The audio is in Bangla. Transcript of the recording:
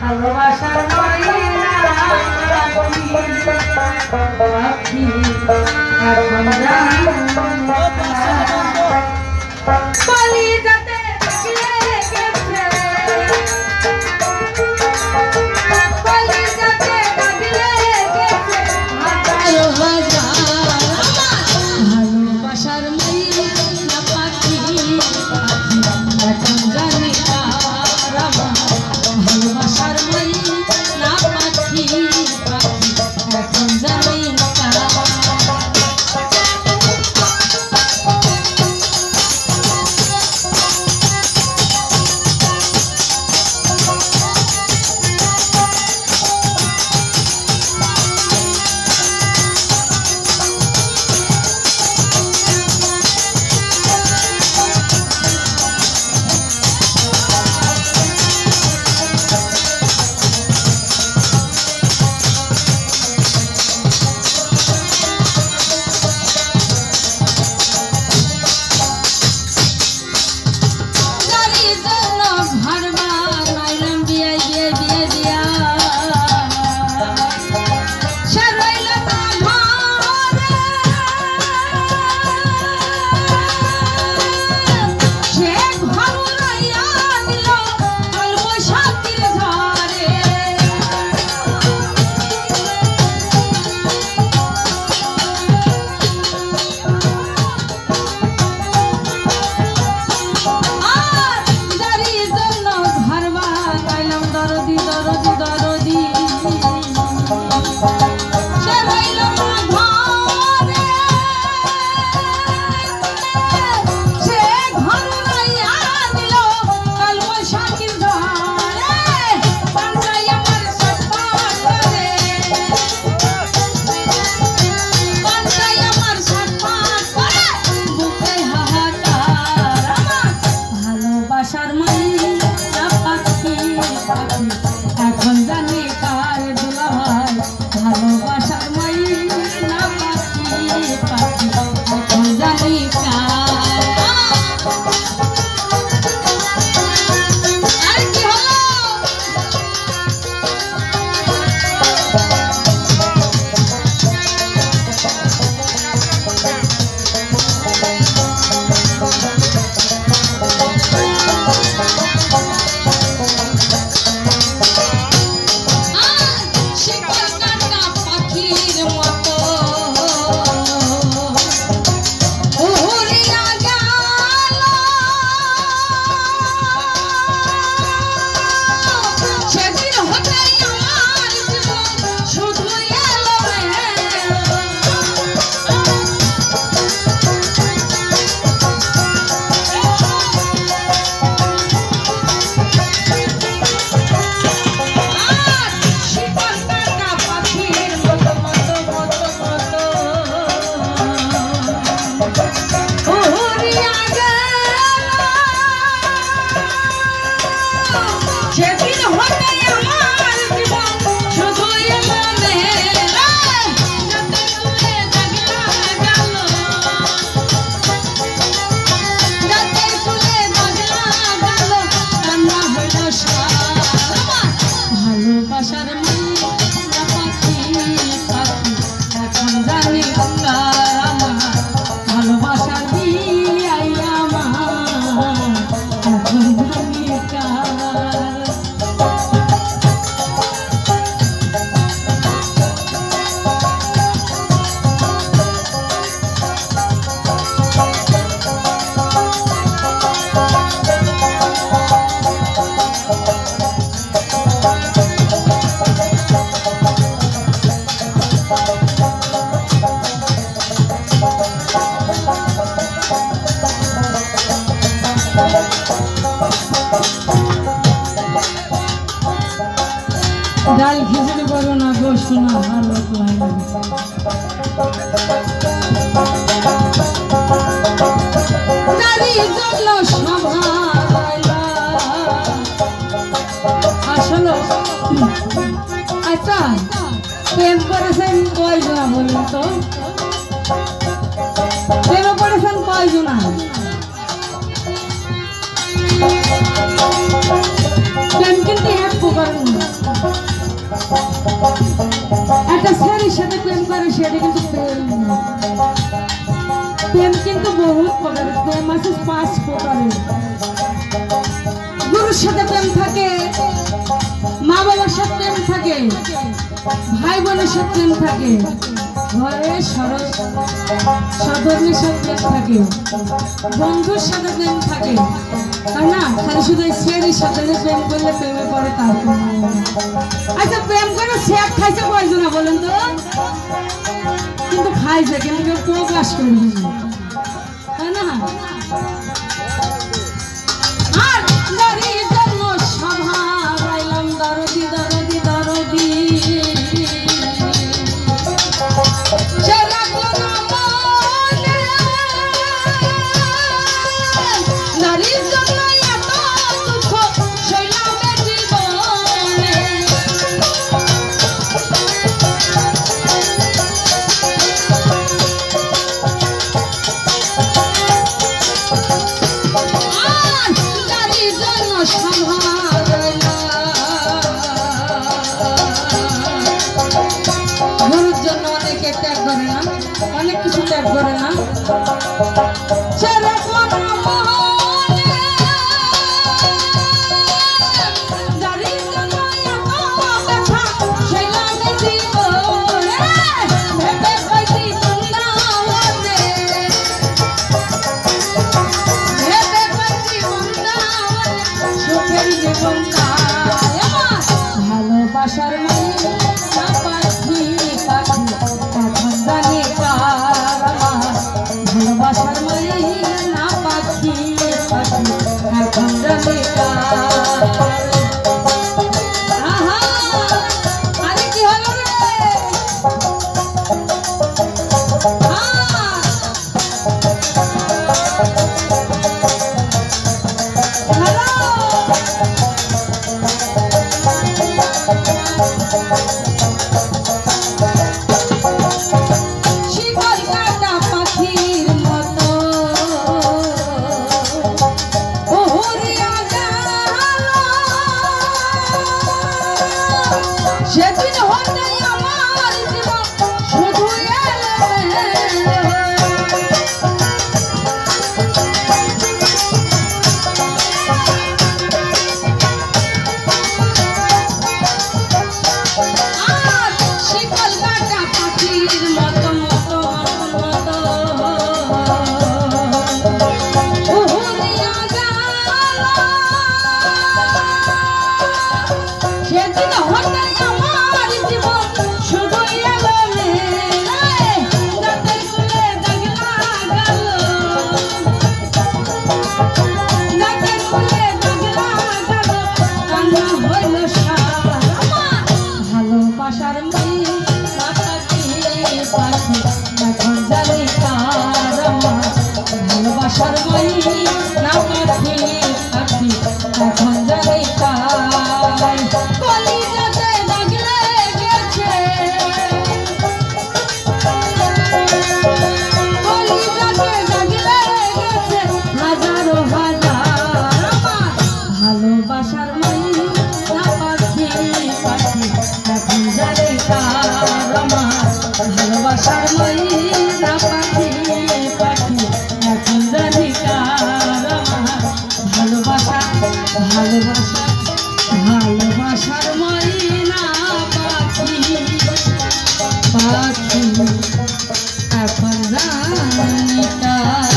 ভালোবাসার এখন পালিয়ে যেতে ভালোবাসার মাইনা পাখি এখন জানি ভালোবাসার মাইনা পাখি এখন জানি এখন জানি কার দুলাভাই ভালোবাসার মাইনা পাখি এখন জানি ডাল খিচুড়ি করো না গো শোনা ভালো লাগে আসলে আচ্ছা প্রেম করেছেন কয়জনা বলুন তো প্রেম করেছেন কয়জনা একটা ছেলের সাথে প্রেম করে সেটা কিন্তু প্রেম না। প্রেম কিন্তু বহুত প্রকারের, প্রেম আছে 5 প্রকারের। গুরুর সাথে প্রেম থাকে, মা বাবার সাথে প্রেম থাকে, ভাই বোনের সাথে প্রেম থাকে, ঘরে সধর্মের সাথে প্রেম থাকে, বন্ধুর সাথে প্রেম থাকে, তাই না? খালি শুধু ছেলের সাথে প্রেম করলে প্রেমে পড়ে তার কোনো। আচ্ছা, প্রেম করে শেখ খাইছে কয়জনা বলেন তো? কিন্তু খাইছে, কিন্তু কেউ প্রকাশ করবে না, তাই না? আর নারীর জন্য সভা গাইলাম দরদি দরদি দরদি, সে রাখলো না মনে। নারীর জন্য এত দুঃখ সইলাম এ জীবনে। গরুর জন্য অনেকে ত্যাগ করে না, অনেক কিছু ত্যাগ করে না। ভালোবাসার পাখি পাখি এখন জানি কার আমার। ভালোবাসার না পাখি পাখি এখন জানি কার। আহা, আরে কি হলো রে? সেদিন হতে আমার জীবন শুধু আর শিকল কাটা পাখির মতো মতো মতো উড়িয়া গেল। সেদিন হতে ভালোবাসার না পাখি পাখি এখন জানি কার আমার। ভালোবাসার না পাখি পাখি এখন জানি কার। কলিজাতে দাগ লেগেছে, কলিজাতে দাগ লেগেছে হাজারো হাজার আমার। ভালোবাসার না পাখি পাখি এখন জানি কার আমার। ভালোবাসার না পাখি পাখি এখন জানি কার আমার। ভালোবাসা ভালোবাসা ভালোবাসার না পাখি পাখি এখন জানি কার।